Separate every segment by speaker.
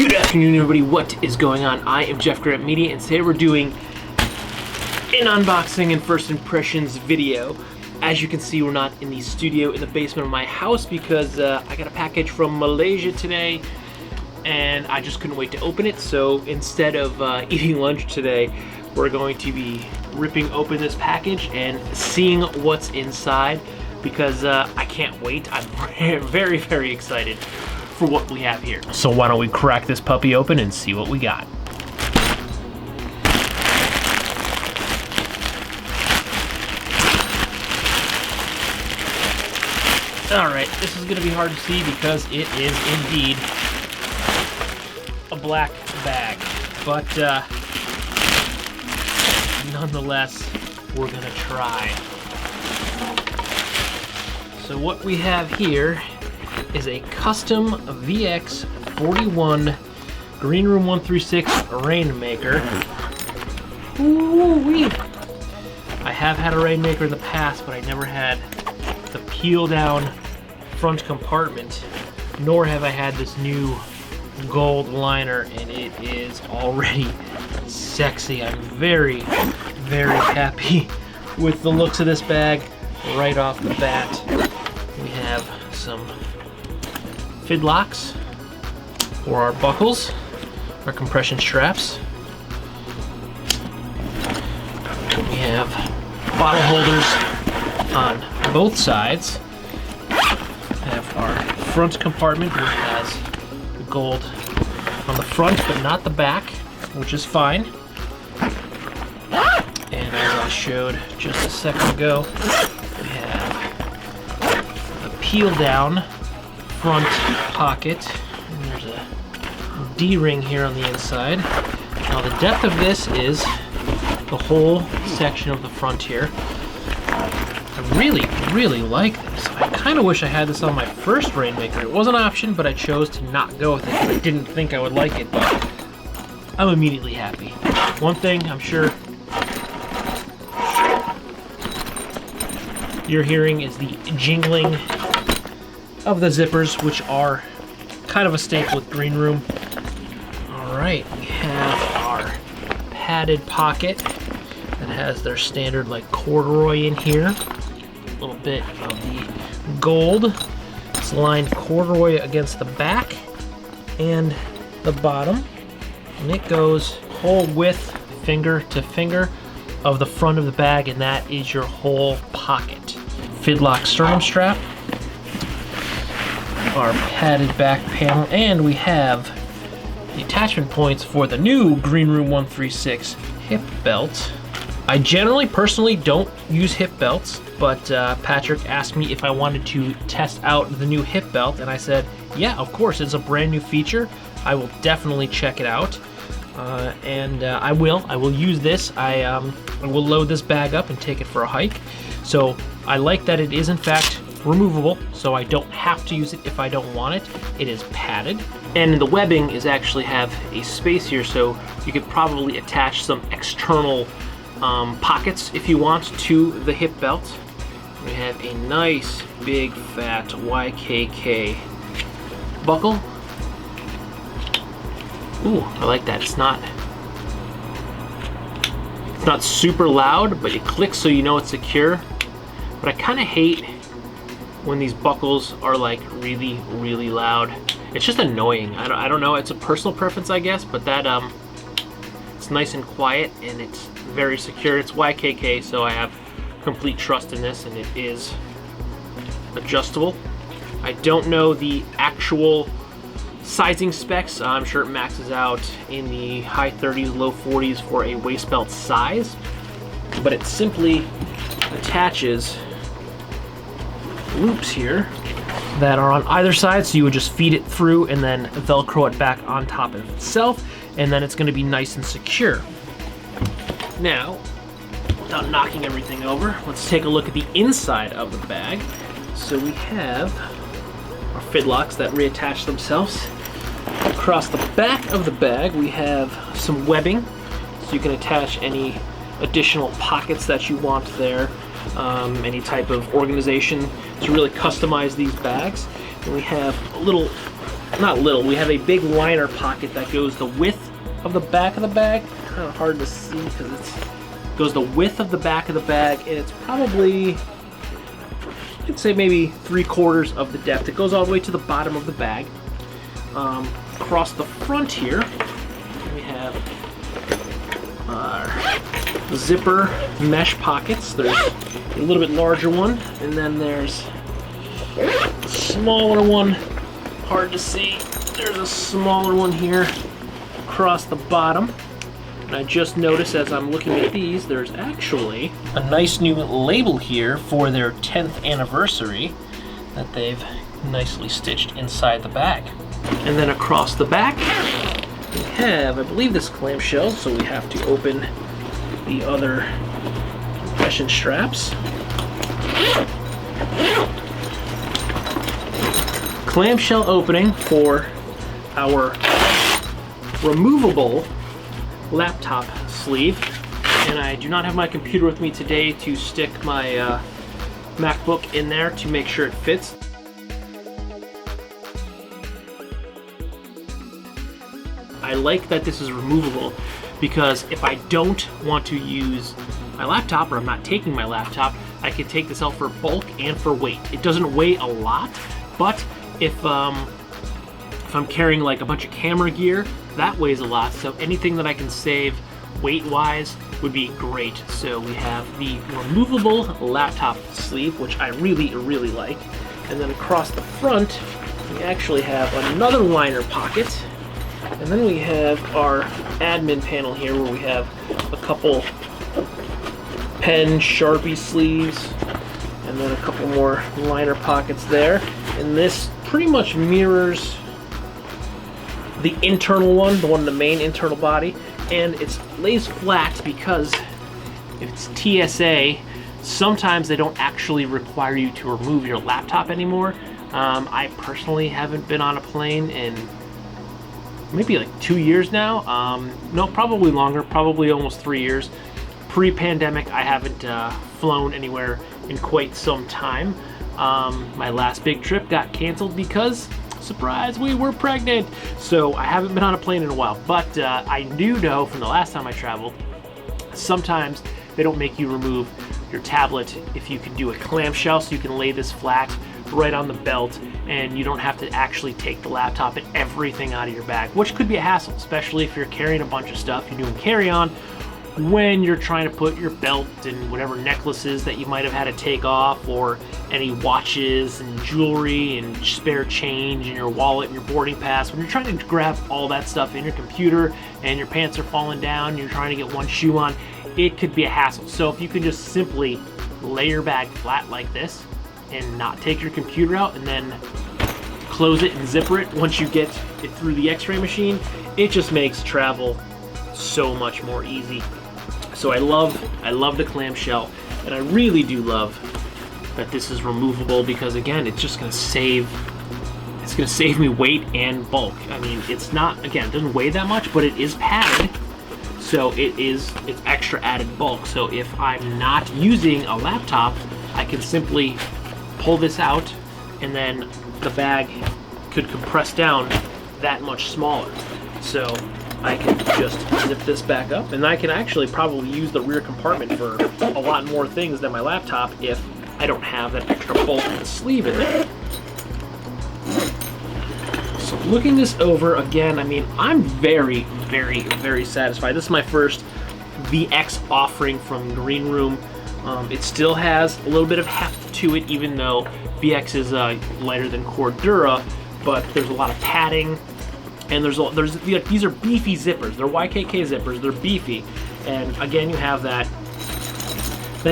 Speaker 1: Good afternoon, everybody. What is going on? I am jeffgrantMEDIA, and today we're doing an unboxing and first impressions video. As you can see, we're not in the studio in the basement of my house because I got a package from Malaysia today, and I just couldn't wait to open it. So instead of eating lunch today, we're going to be ripping open this package and seeing what's inside because I can't wait. I'm very, very excited for what we have here. So why don't we crack this puppy open and see what we got. All right, this is gonna be hard to see because it is indeed a black bag, but nonetheless, we're gonna try. So what we have here is a custom VX41 Greenroom 136 Rainmaker. Ooh-wee. I have had a Rainmaker in the past, but I never had the peel down front compartment, nor have I had this new gold liner, and it is already sexy. I'm very, very happy with the looks of this bag right off the bat. We have some fid locks for our buckles, our compression straps. We have bottle holders on both sides. We have our front compartment, which has the gold on the front but not the back, which is fine. And as I showed just a second ago, we have a peel down front pocket, and there's a D-ring here on the inside. Now the depth of this is the whole section of the front here. I really, really like this. I kind of wish I had this on my first Rainmaker. It was an option, but I chose to not go with it because I didn't think I would like it, but I'm immediately happy. One thing I'm sure you're hearing is the jingling of the zippers, which are kind of a staple with Greenroom. All right, we have our padded pocket that has their standard like corduroy in here. A little bit of the gold. It's lined corduroy against the back and the bottom, and it goes whole width, finger to finger, of the front of the bag, and that is your whole pocket. Fidlock sternum strap, our padded back panel, and we have the attachment points for the new Greenroom 136 hip belt. I generally, personally, don't use hip belts, but Patrick asked me if I wanted to test out the new hip belt, and I said, yeah, of course, it's a brand new feature. I will definitely check it out, and I will use this. I will load this bag up and take it for a hike. So I like that it is in fact removable, so I don't have to use it if I don't want it. It is padded, and the webbing is actually have a space here, so you could probably attach some external pockets if you want to the hip belt. We have a nice big fat YKK buckle. Ooh, I like that. It's not super loud, but it clicks so you know it's secure. But I kind of hate when these buckles are like really, really loud. It's just annoying. I don't know. It's a personal preference, I guess, but that it's nice and quiet and it's very secure. It's YKK, so I have complete trust in this, and it is adjustable. I don't know the actual sizing specs. I'm sure it maxes out in the high 30s, low 40s for a waist belt size, but it simply attaches loops here that are on either side, so you would just feed it through and then Velcro it back on top of itself, and then it's going to be nice and secure. Now, without knocking everything over, let's take a look at the inside of the bag. So we have our fidlocks that reattach themselves. Across the back of the bag, we have some webbing, so you can attach any additional pockets that you want there, any type of organization to really customize these bags. And we have a little not little, we have a big liner pocket that goes the width of the back of the bag. Kind of hard to see because it goes the width of the back of the bag, and it's probably, you could say maybe 3/4 of the depth. It goes all the way to the bottom of the bag. Across the front here, we have our zipper mesh pockets. There's a little bit larger one, and then there's a smaller one. Hard to see. There's a smaller one here across the bottom. And I just noticed as I'm looking at these, there's actually a nice new label here for their 10th anniversary that they've nicely stitched inside the bag. And then across the back, we have, I believe, this clamshell, so we have to open the other compression straps. Clamshell opening for our removable laptop sleeve, and I do not have my computer with me today to stick my MacBook in there to make sure it fits. I like that this is removable because if I don't want to use my laptop, or I'm not taking my laptop, I can take this out for bulk and for weight. It doesn't weigh a lot, but if I'm carrying like a bunch of camera gear, that weighs a lot, so anything that I can save weight-wise would be great. So we have the removable laptop sleeve, which I really, really like. And then across the front, we actually have another liner pocket. And then we have our admin panel here where we have a couple pen Sharpie sleeves, and then a couple more liner pockets there. And this pretty much mirrors the internal one, the main internal body, and it lays flat because if it's TSA, sometimes they don't actually require you to remove your laptop anymore. I personally haven't been on a plane in maybe like 2 years now. No, probably longer, probably almost 3 years. Pre-pandemic, I haven't flown anywhere in quite some time. My last big trip got canceled because, surprise, we were pregnant. So I haven't been on a plane in a while, but I do know from the last time I traveled, sometimes they don't make you remove your tablet if you can do a clamshell, so you can lay this flat right on the belt and you don't have to actually take the laptop and everything out of your bag, which could be a hassle, especially if you're carrying a bunch of stuff, you're doing carry-on, when you're trying to put your belt and whatever necklaces that you might have had to take off, or any watches and jewelry and spare change in your wallet and your boarding pass. When you're trying to grab all that stuff in your computer and your pants are falling down and you're trying to get one shoe on, it could be a hassle. So if you can just simply lay your bag flat like this and not take your computer out and then close it and zipper it once you get it through the x-ray machine, it just makes travel so much more easy. So I love the clamshell, and I really do love that this is removable because, again, it's just going to save me weight and bulk. I mean, it's not, again, it doesn't weigh that much, but it is padded, so it's extra added bulk. So if I'm not using a laptop, I can simply pull this out, and then the bag could compress down that much smaller. So I can just zip this back up, and I can actually probably use the rear compartment for a lot more things than my laptop if I don't have that extra bulk and sleeve in there. So looking this over again, I mean, I'm very, very, very satisfied. This is my first VX offering from Greenroom. It still has a little bit of heft to it, even though VX is lighter than Cordura, but there's a lot of padding. And these are beefy zippers. They're YKK zippers. They're beefy, and again, you have that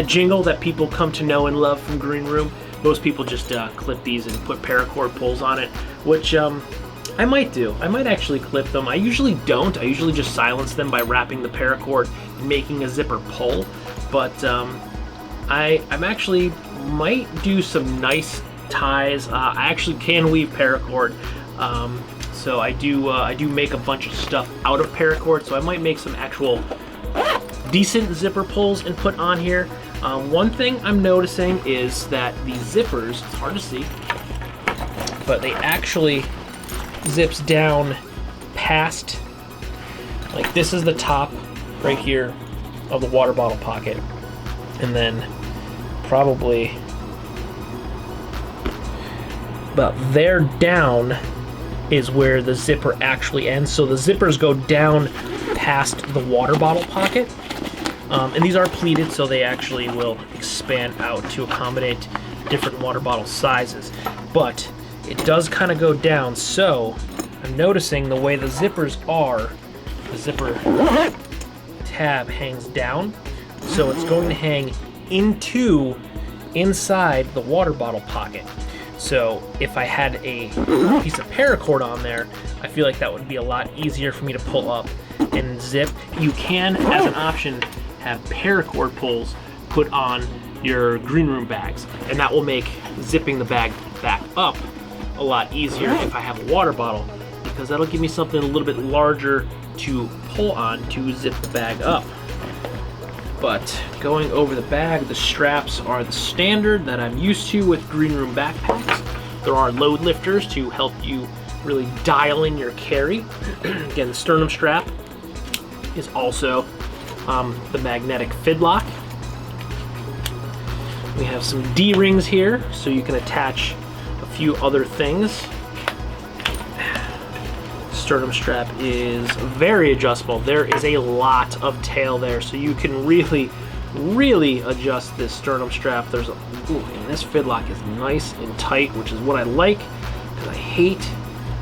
Speaker 1: jingle that people come to know and love from Greenroom. Most people just clip these and put paracord pulls on it, which I might do. I might actually clip them. I usually don't. I usually just silence them by wrapping the paracord and making a zipper pull. But I'm actually might do some nice ties. I actually can weave paracord. So I do make a bunch of stuff out of paracord, so I might make some actual decent zipper pulls and put on here. One thing I'm noticing is that the zippers, it's hard to see, but they actually zips down past, like this is the top right here of the water bottle pocket, and then probably about there down is where the zipper actually ends. So the zippers go down past the water bottle pocket, and these are pleated, so they actually will expand out to accommodate different water bottle sizes, but it does kind of go down. So I'm noticing the way the zippers are, the zipper tab hangs down, so it's going to hang inside the water bottle pocket. So if I had a piece of paracord on there, I feel like that would be a lot easier for me to pull up and zip. You can, as an option, have paracord pulls put on your Greenroom bags, and that will make zipping the bag back up a lot easier if I have a water bottle, because that'll give me something a little bit larger to pull on to zip the bag up. But going over the bag, the straps are the standard that I'm used to with Greenroom backpacks. There are load lifters to help you really dial in your carry. Again, the sternum strap is also the magnetic fidlock. We have some D-rings here, so you can attach a few other things. Sternum strap is very adjustable. There is a lot of tail there, so you can really adjust this sternum strap. There's and this fidlock is nice and tight, which is what I like, because I hate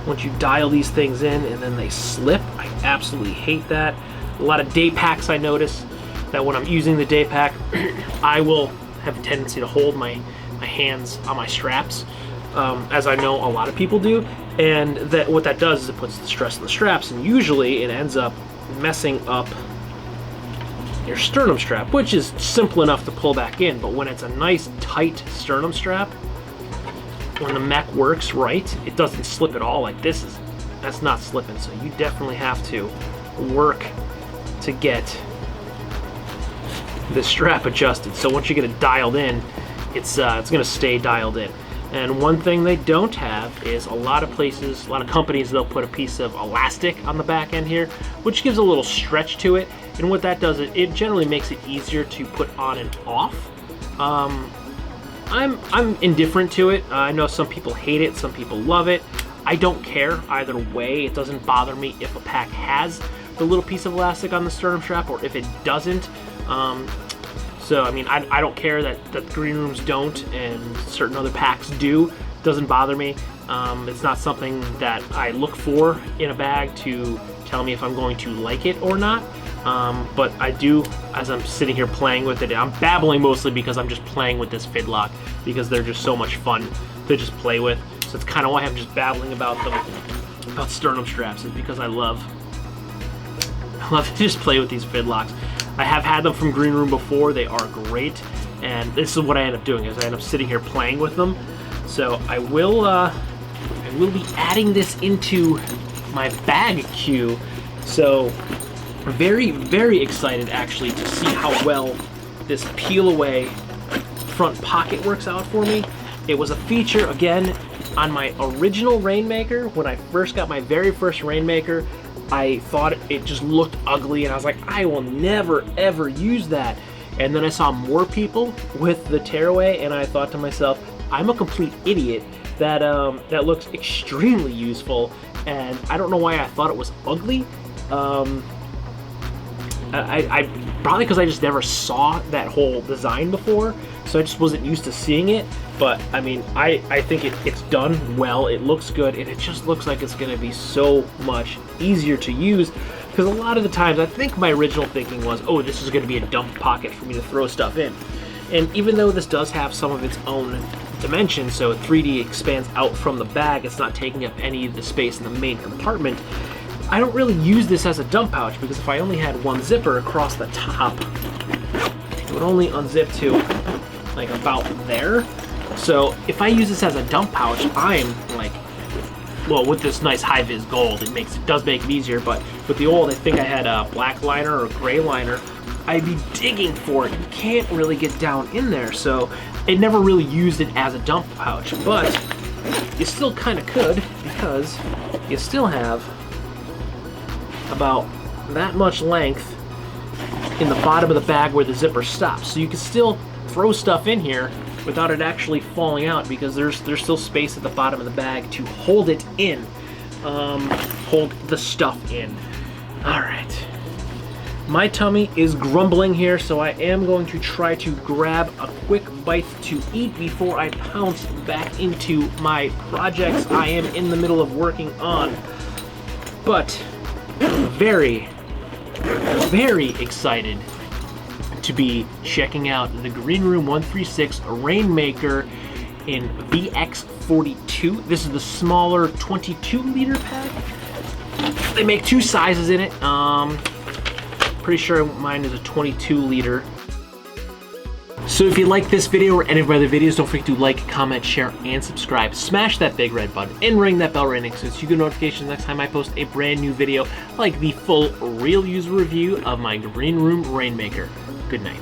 Speaker 1: once you dial these things in and then they slip. I absolutely hate that. A lot of day packs, I notice that when I'm using the day pack, I will have a tendency to hold my hands on my straps, as I know a lot of people do. And that what that does is it puts the stress on the straps, and usually it ends up messing up your sternum strap, which is simple enough to pull back in. But when it's a nice tight sternum strap, when the mech works right, it doesn't slip at all. Like this is, that's not slipping. So you definitely have to work to get the strap adjusted. So once you get it dialed in, it's gonna stay dialed in. And one thing they don't have is a lot of places, a lot of companies, they'll put a piece of elastic on the back end here, which gives a little stretch to it. And what that does, it generally makes it easier to put on and off. I'm indifferent to it. I know some people hate it, some people love it. I don't care either way. It doesn't bother me if a pack has the little piece of elastic on the sternum strap or if it doesn't. So, I mean, I don't care that Greenrooms don't and certain other packs do. It doesn't bother me. It's not something that I look for in a bag to tell me if I'm going to like it or not. But I do, as I'm sitting here playing with it, I'm babbling mostly because I'm just playing with this fidlock, because they're just so much fun to just play with. So it's kind of why I'm just babbling about them, about sternum straps, is because I love to just play with these fidlocks. I have had them from Greenroom before. They are great, and this is what I end up doing, is I end up sitting here playing with them. So I will be adding this into my bag queue. So very, very excited actually to see how well this peel away front pocket works out for me. It was a feature again on my original Rainmaker. When I first got my very first Rainmaker, I thought it just looked ugly, and I was like, I will never ever use that. And then I saw more people with the tearaway, and I thought to myself, I'm a complete idiot. That looks extremely useful, and I don't know why I thought it was ugly. I probably because I just never saw that whole design before, so I just wasn't used to seeing it. But I mean, I think it's done well. It looks good, and it just looks like it's going to be so much easier to use, because a lot of the times I think my original thinking was, oh, this is going to be a dump pocket for me to throw stuff in. And even though this does have some of its own dimensions, so 3D expands out from the bag, it's not taking up any of the space in the main compartment, I don't really use this as a dump pouch, because if I only had one zipper across the top, it would only unzip to like about there. So if I use this as a dump pouch, I'm like, well, with this nice high-vis gold, it does make it easier, but with the old, I think I had a black liner or gray liner, I'd be digging for it. You can't really get down in there, so it never really used it as a dump pouch, but you still kind of could, because you still have about that much length in the bottom of the bag where the zipper stops. So you can still throw stuff in here without it actually falling out, because there's still space at the bottom of the bag to hold it in, hold the stuff in. All right. My tummy is grumbling here, so I am going to try to grab a quick bite to eat before I pounce back into my projects I am in the middle of working on. But very, very excited to be checking out the Greenroom 136 Rainmaker in VX42. This is the smaller 22-liter pack. They make two sizes in it. Pretty sure mine is a 22-liter. So if you like this video or any of my other videos, don't forget to like, comment, share, and subscribe. Smash that big red button and ring that bell right next to it so you get notifications next time I post a brand new video, like the full real user review of my Greenroom Rainmaker. Good night.